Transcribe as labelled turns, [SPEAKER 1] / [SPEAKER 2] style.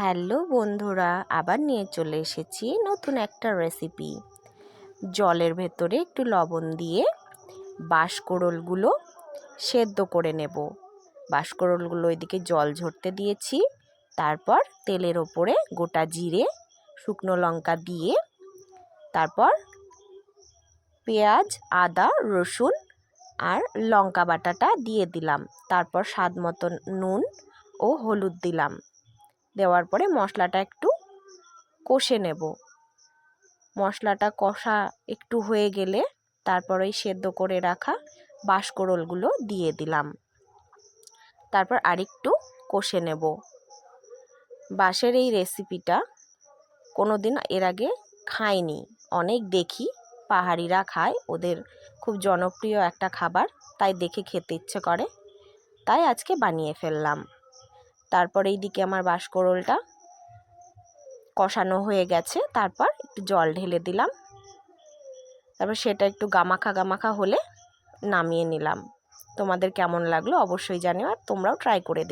[SPEAKER 1] Hello বন্ধুরা, আবার নিয়ে চলে এসেছি নতুন একটা রেসিপি। জলের ভেতরে একটু লবণ দিয়ে বাঁশকোড়লগুলো সেদ্ধ করে নেব। বাঁশকোড়লগুলো ওইদিকে জল ঝরতে দিয়েছি। তারপর তেলের ওপরে গোটা জিরে, শুকনো লঙ্কা দিয়ে তারপর পেঁয়াজ, আদা, রসুন আর লঙ্কা বাটাটা দিয়ে দিলাম। তারপর স্বাদ মতো নুন ও হলুদ দিলাম। দেওয়ার পরে মশলাটা একটু কষে নেব। মশলাটা কষা একটু হয়ে গেলে তারপর ওই সেদ্ধ করে রাখা বাঁশকোড়লগুলো দিয়ে দিলাম। তারপর আরেকটু কষে নেব। বাঁশের এই রেসিপিটা কোনোদিন এর আগে খাইনি, অনেক দেখি পাহাড়িরা খায়, ওদের খুব জনপ্রিয় একটা খাবার, তাই দেখে খেতে ইচ্ছে করে, তাই আজকে বানিয়ে ফেললাম। তারপর এইদিকে আমার বাঁশকোড়লটা কষানো হয়ে গেছে, তারপর একটু জল ঢেলে দিলাম। তারপর সেটা একটু গামাখা গামাখা হলে নামিয়ে নিলাম। তোমাদের কেমন লাগলো অবশ্যই জানিও, আর তোমরাও ট্রাই করে দেখো।